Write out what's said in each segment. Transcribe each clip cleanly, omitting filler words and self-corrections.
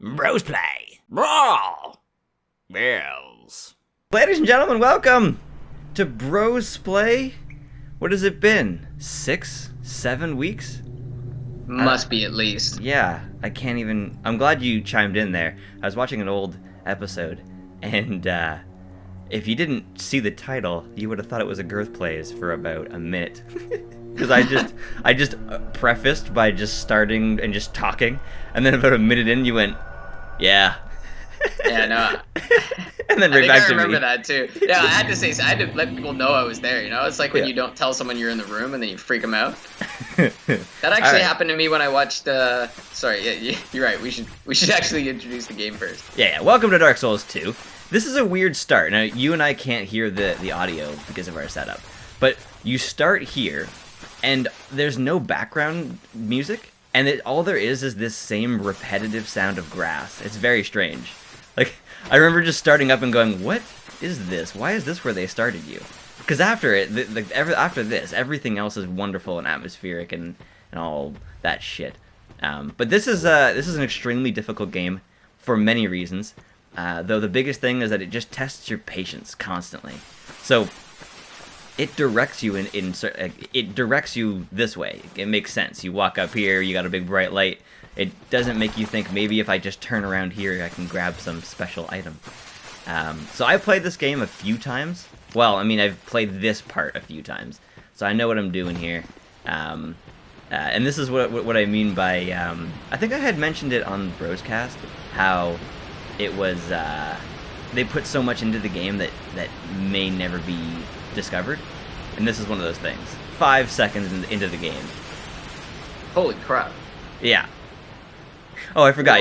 Brosplay. Brawl. Bells. Ladies and gentlemen, welcome to Brosplay. What has it been? 6, 7 weeks? Must be at least. Yeah, I can't even... I'm glad you chimed in there. I was watching an old episode, and if you didn't see the title, you would have thought it was a Girth plays for about a minute. Because I just prefaced by just starting and just talking, and then about a minute in, you went, yeah. Yeah, no. And then right back to me. I remember that too. Yeah, I had to let people know I was there. You know, it's like when you don't tell someone you're in the room and then you freak them out. That actually happened to me when I watched. Sorry, yeah, you're right. We should actually introduce the game first. Yeah. Welcome to Dark Souls 2. This is a weird start. Now you and I can't hear the audio because of our setup, but you start here, and there's no background music, and all there is this same repetitive sound of grass. It's very strange. Like, I remember just starting up and going, what is this? Why is this where they started you? Because after it, after this, everything else is wonderful and atmospheric and all that shit. But this is an extremely difficult game for many reasons. Though the biggest thing is that it just tests your patience constantly. So it directs you it directs you this way. It makes sense. You walk up here, you got a big bright light. It doesn't make you think, maybe if I just turn around here, I can grab some special item. So I played this game a few times. Well, I mean, I've played this part a few times. So I know what I'm doing here. And this is what I mean by... I think I had mentioned it on Broscast, how it was... they put so much into the game that may never be discovered. And this is one of those things. 5 seconds into the game. Holy crap. Yeah. Oh, I forgot.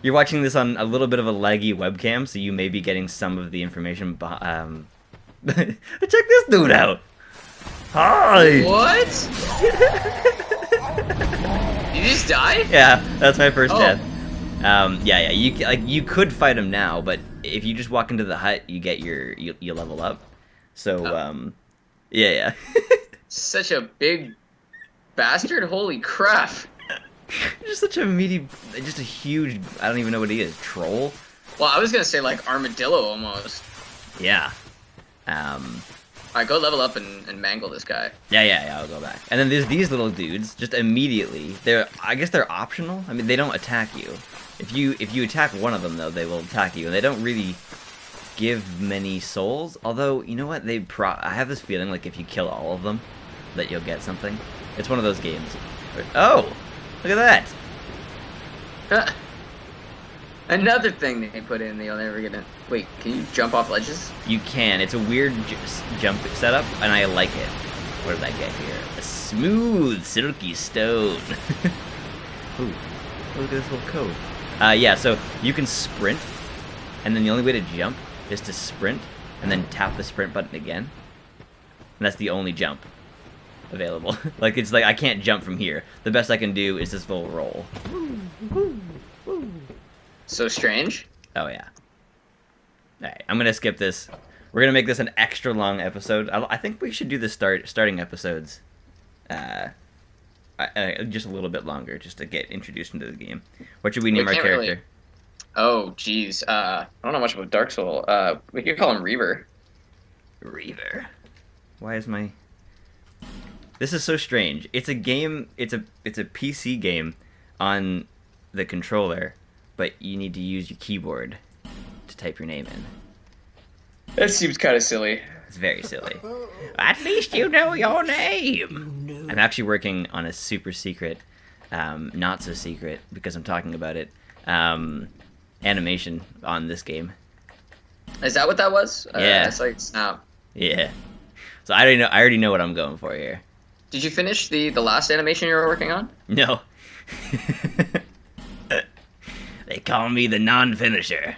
You're watching this on a little bit of a laggy webcam, so you may be getting some of the information. Check this dude out. Hi. What? You just died? Yeah, that's my first death. Yeah. You could fight him now, but if you just walk into the hut, you get you level up. So yeah. Such a big bastard. Holy crap. Just such a meaty, just a huge, I don't even know what he is, troll? Well, I was gonna say like armadillo almost. Yeah. Alright, go level up and mangle this guy. Yeah, I'll go back. And then there's these little dudes, just immediately, I guess they're optional? I mean, they don't attack you. If you attack one of them, though, they will attack you, and they don't really give many souls, although, you know what, I have this feeling like if you kill all of them, that you'll get something. It's one of those games. Oh! Look at that! Another thing they put in, they'll never get in. Wait, can you jump off ledges? You can. It's a weird jump setup, and I like it. What did I get here? A smooth, silky stone. Ooh, look at this little code. Yeah, so you can sprint, and then the only way to jump is to sprint, and then tap the sprint button again. And that's the only jump available. Like, it's like, I can't jump from here. The best I can do is this little roll. So strange. Oh, yeah. Alright, I'm gonna skip this. We're gonna make this an extra long episode. I think we should do the starting episodes just a little bit longer, just to get introduced into the game. What should we name our character? Really... Oh, jeez. I don't know much about Dark Soul. We could call him Reaver. Reaver. Why is my... This is so strange. It's a game, it's a PC game on the controller, but you need to use your keyboard to type your name in. That seems kind of silly. It's very silly. At least you know your name! I'm actually working on a super secret, not so secret, because I'm talking about it, animation on this game. Is that what that was? Yeah. It's like Snap. Yeah. So I already know what I'm going for here. Did you finish the last animation you were working on? No. They call me the non-finisher.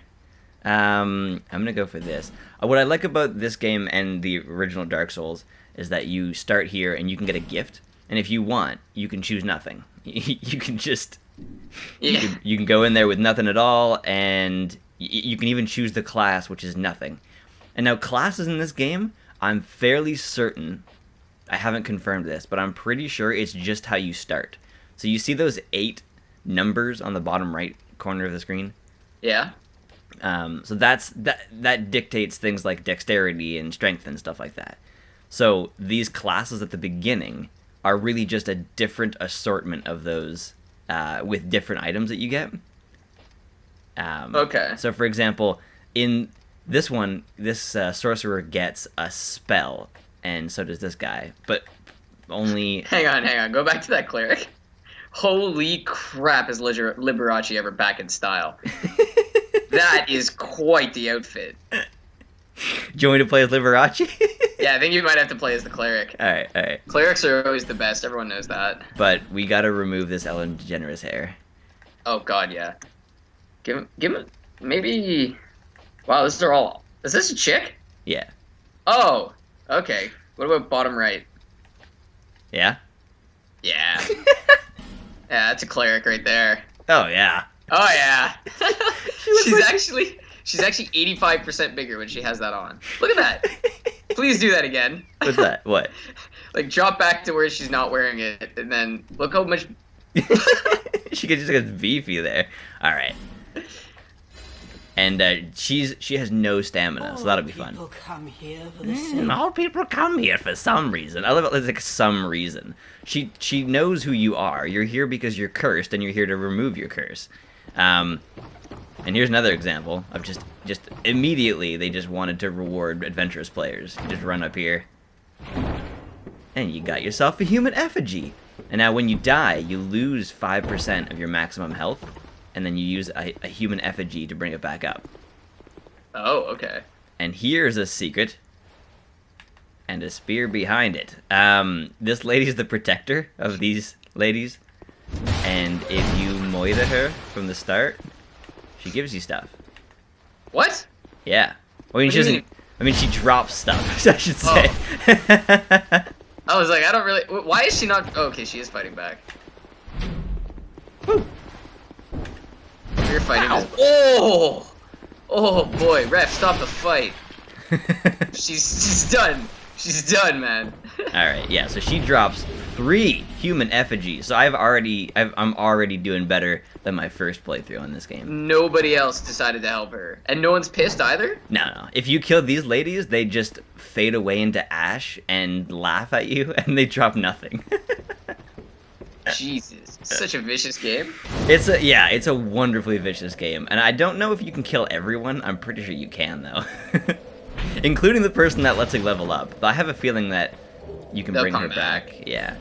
I'm gonna go for this. What I like about this game and the original Dark Souls is that you start here and you can get a gift, and if you want, you can choose nothing. You can just... Yeah. You can go in there with nothing at all, and you can even choose the class, which is nothing. And now classes in this game, I'm fairly certain, I haven't confirmed this, but I'm pretty sure it's just how you start. So you see those 8 numbers on the bottom right corner of the screen? Yeah. So that dictates things like dexterity and strength and stuff like that. So these classes at the beginning are really just a different assortment of those with different items that you get. Okay. So for example, in this one, this sorcerer gets a spell, and so does this guy, but only... Hang on. Go back to that cleric. Holy crap, is Liberace ever back in style? That is quite the outfit. Do you want me to play as Liberace? Yeah, I think you might have to play as the cleric. Alright. Clerics are always the best, everyone knows that. But we gotta remove this Ellen DeGeneres hair. Oh god, yeah. Give him, maybe... Wow, this is all... Is this a chick? Yeah. Oh, okay. What about bottom right? Yeah? Yeah. Yeah, that's a cleric right there. Oh, yeah. Oh, yeah. She's actually 85% bigger when she has that on. Look at that. Please do that again. What's that? What? Like, drop back to where she's not wearing it, and then look how much... She just gets beefy there. Alright. And she has no stamina, so that'll be fun. People come here for the All people come here for some reason. I love it. It's like some reason. She knows who you are. You're here because you're cursed, and you're here to remove your curse. And here's another example of just immediately they just wanted to reward adventurous players. You just run up here, and you got yourself a human effigy. And now when you die, you lose 5% of your maximum health, and then you use a human effigy to bring it back up. Oh, okay. And here's a secret, and a spear behind it. This lady's the protector of these ladies, and if you moira her from the start, she gives you stuff. What? Yeah. I mean, What she do you doesn't. mean? I mean, she drops stuff. I should say. I was like, I don't really... Why is she not... Oh, okay, she is fighting back. Woo. You're fighting this... Oh! Oh, boy. Ref, stop the fight. She's done. She's done, man. Alright, yeah, so she drops 3 human effigies. So I'm already doing better than my first playthrough on this game. Nobody else decided to help her. And no one's pissed either? No. If you kill these ladies, they just fade away into ash and laugh at you, and they drop nothing. Jesus. Such a vicious game. It's a wonderfully vicious game. And I don't know if you can kill everyone. I'm pretty sure you can, though. Including the person that lets you level up. But I have a feeling that you can They'll bring her come back. Yeah.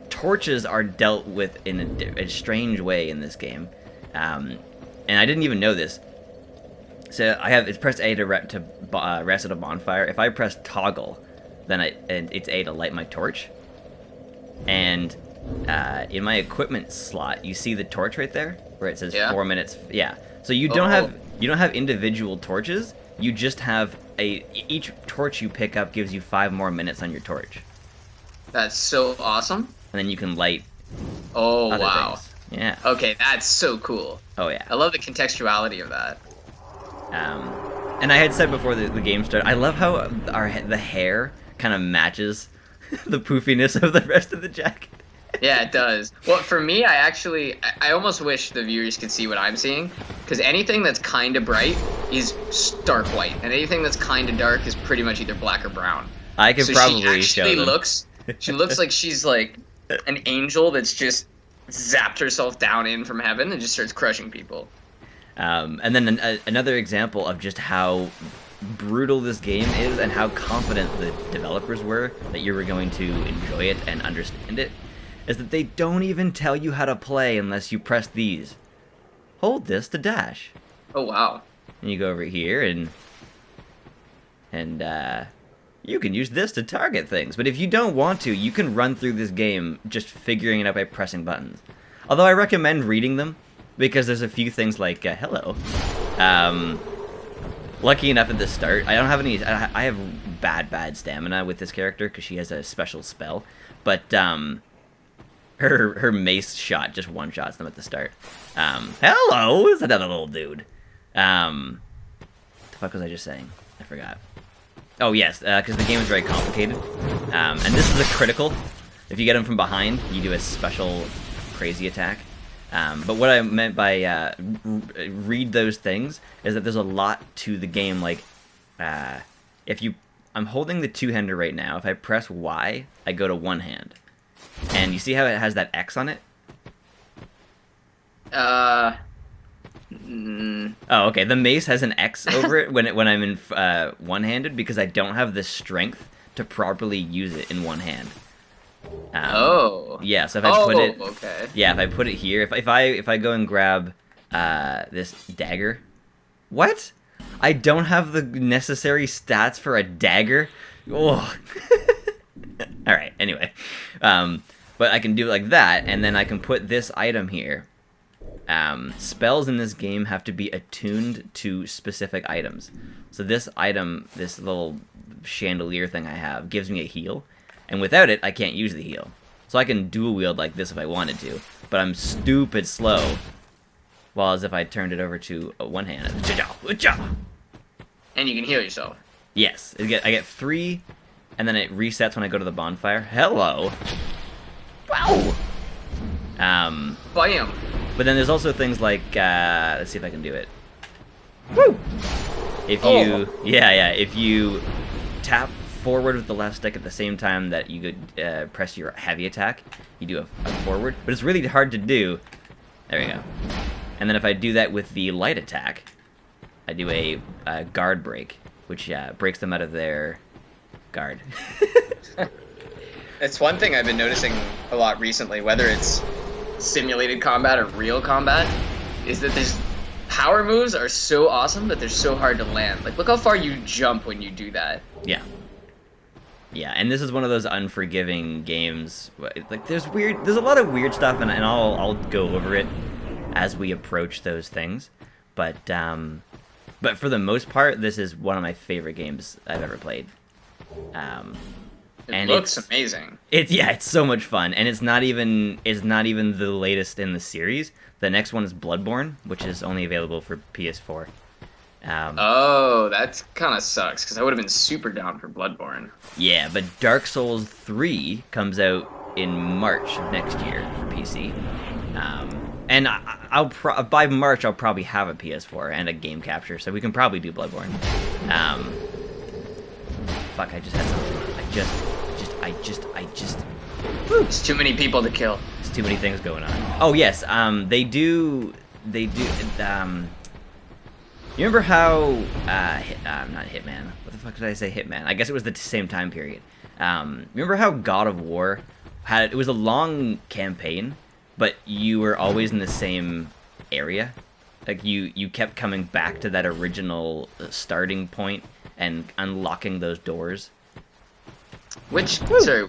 Torches are dealt with in a strange way in this game. And I didn't even know this. So it's press A to rest at a bonfire. If I press toggle, then it's A to light my torch. And in my equipment slot, you see the torch right there, where it says 4 minutes. Yeah. So you don't have individual torches. You just have each torch you pick up gives you 5 more minutes on your torch. That's so awesome. And then you can light. Oh, other wow. things. Yeah. Okay, that's so cool. Oh yeah. I love the contextuality of that. And I had said before the game started, I love how the hair kind of matches the poofiness of the rest of the jacket. Yeah, it does. Well, for me, I almost wish the viewers could see what I'm seeing, because anything that's kind of bright is stark white, and anything that's kind of dark is pretty much either black or brown. I could So probably show them. She looks like she's like an angel that's just zapped herself down in from heaven and just starts crushing people. And then another example of just how brutal this game is and how confident the developers were that you were going to enjoy it and understand it is that they don't even tell you how to play unless you press these. Hold this to dash. Oh, wow. And you go over here and you can use this to target things. But if you don't want to, you can run through this game just figuring it out by pressing buttons. Although I recommend reading them, because there's a few things like, hello. Lucky enough at the start, I don't have any, I have bad stamina with this character, because she has a special spell. But, her mace shot just one-shots them at the start. Hello, is another little dude. The fuck was I just saying? I forgot. Oh, yes, because the game is very complicated. And this is a critical. If you get him from behind, you do a special crazy attack. But what I meant by read those things is that there's a lot to the game. Like, I'm holding the two-hander right now. If I press Y, I go to one hand. And you see how it has that X on it? Oh, okay. The mace has an X over it when I'm in one-handed because I don't have the strength to properly use it in one hand. Yeah. So if I put it, okay. Yeah, if I put it here, if I go and grab this dagger, what? I don't have the necessary stats for a dagger. Oh. All right. Anyway, but I can do it like that, and then I can put this item here. Spells in this game have to be attuned to specific items. So this item, this little chandelier thing I have, gives me a heal, and without it, I can't use the heal. So I can dual wield like this if I wanted to, but I'm stupid slow. While as if I turned it over to one hand. And you can heal yourself. Yes, I get 3, and then it resets when I go to the bonfire. Hello. Wow. Bam. But then there's also things like let's see if I can do it. Woo! If you if you tap forward with the left stick at the same time that you could press your heavy attack, you do a forward. But it's really hard to do. There we go. And then if I do that with the light attack, I do a guard break, which breaks them out of their guard. It's one thing I've been noticing a lot recently, whether it's simulated combat or real combat, is that these power moves are so awesome, but they're so hard to land. Like, look how far you jump when you do that. Yeah. Yeah, and this is one of those unforgiving games. Like, there's a lot of weird stuff, and I'll go over it as we approach those things. But for the most part, this is one of my favorite games I've ever played. It looks amazing. It's so much fun, and it's not even the latest in the series. The next one is Bloodborne, which is only available for PS4. That kind of sucks, because I would have been super down for Bloodborne. Yeah, but Dark Souls 3 comes out in March of next year for PC. And by March I'll probably have a PS4 and a game capture, so we can probably do Bloodborne. Fuck! I just had something. I just. There's too many people to kill. There's too many things going on. Oh yes, they do. You remember how not Hitman? What the fuck did I say? Hitman. I guess it was the same time period. Remember how God of War it was a long campaign, but you were always in the same area. Like you kept coming back to that original starting point and unlocking those doors. Sorry,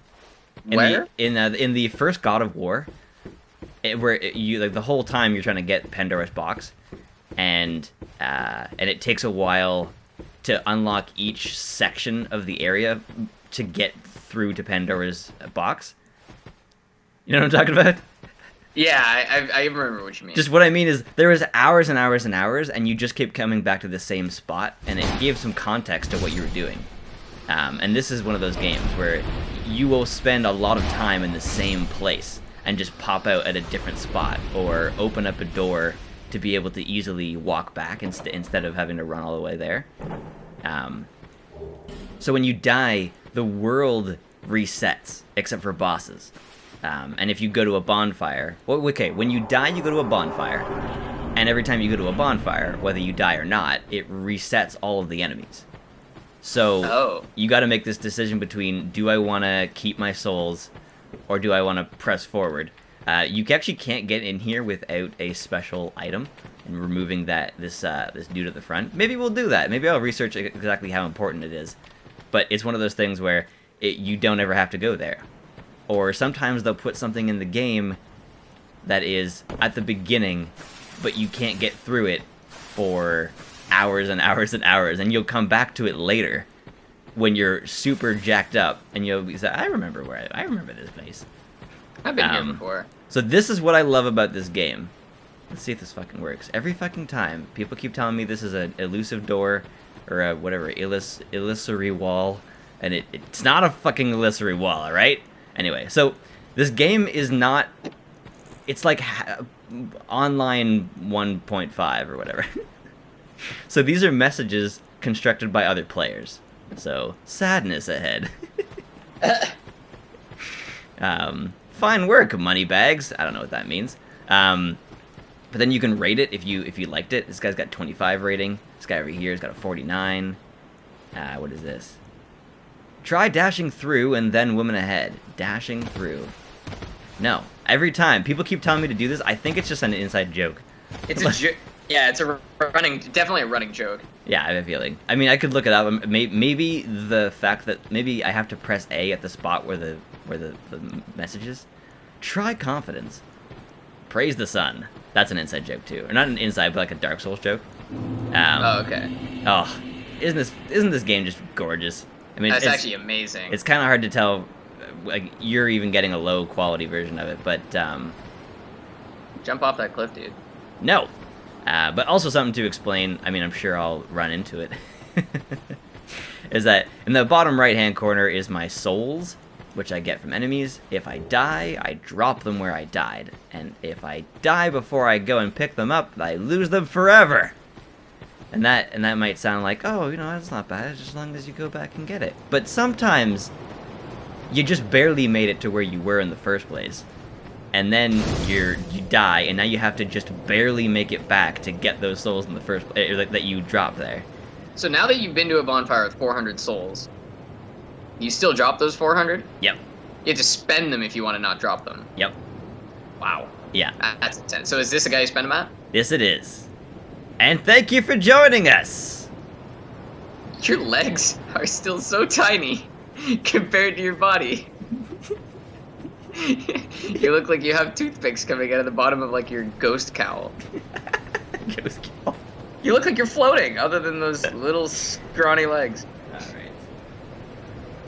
where? In the first God of War, where you like the whole time you're trying to get Pandora's box, and it takes a while to unlock each section of the area to get through to Pandora's box. You know what I'm talking about? Yeah, I remember what you mean. Just what I mean is there was hours and hours and hours, and you just kept coming back to the same spot, and it gave some context to what you were doing. And this is one of those games where you will spend a lot of time in the same place and just pop out at a different spot or open up a door to be able to easily walk back instead of having to run all the way there. So when you die, the world resets, except for bosses. And if you go to a bonfire... Well, okay, when you die, you go to a bonfire. And every time you go to a bonfire, whether you die or not, it resets all of the enemies. So you got to make this decision between, do I want to keep my souls, or do I want to press forward? You actually can't get in here without a special item, and removing this dude at the front. Maybe we'll do that. Maybe I'll research exactly how important it is. But it's one of those things where you don't ever have to go there. Or sometimes they'll put something in the game that is at the beginning, but you can't get through it for hours and hours and hours, and you'll come back to it later when you're super jacked up, and you'll be like, I remember this place. I've been here before. So this is what I love about this game. Let's see if this fucking works. Every fucking time, people keep telling me this is an elusive door, or a whatever, illusory wall, and it's not a fucking illusory wall, alright? Anyway, so this game is not it's like online 1.5 or whatever. So these are messages constructed by other players. So sadness ahead. Fine work, moneybags. I don't know what that means. But then you can rate it if you liked it. This guy's got 25 rating. This guy over here has got a 49. What is this? Try dashing through and then woman ahead. Dashing through. No. Every time. People keep telling me to do this. I think it's just an inside joke. It's yeah, it's definitely a running joke. Yeah, I have a feeling. I mean, I could look it up. Maybe the fact that maybe I have to press A at the spot where the message is. Try confidence. Praise the sun. That's an inside joke too, or not an inside, but like a Dark Souls joke. Oh, okay. Oh, isn't this game just gorgeous? I mean, that's actually amazing. It's kind of hard to tell. Like you're even getting a low quality version of it, but jump off that cliff, dude. No. But also something to explain, I mean, I'm sure I'll run into it, is that in the bottom right-hand corner is my souls, which I get from enemies. If I die, I drop them where I died. And if I die before I go and pick them up, I lose them forever. And that might sound like, oh, you know, that's not bad, just as long as you go back and get it. But sometimes, you just barely made it to where you were in the first place. And then you die, and now you have to just barely make it back to get those souls in the first place that you dropped there. So now that you've been to a bonfire with 400 souls, you still drop those 400? Yep. You have to spend them if you want to not drop them. Yep. Wow. Yeah. That's intense. So is this a guy you spend them at? Yes, it is. And thank you for joining us! Your legs are still so tiny compared to your body. You look like you have toothpicks coming out of the bottom of like your ghost cowl. Ghost cowl. You look like you're floating, other than those little scrawny legs. Alright.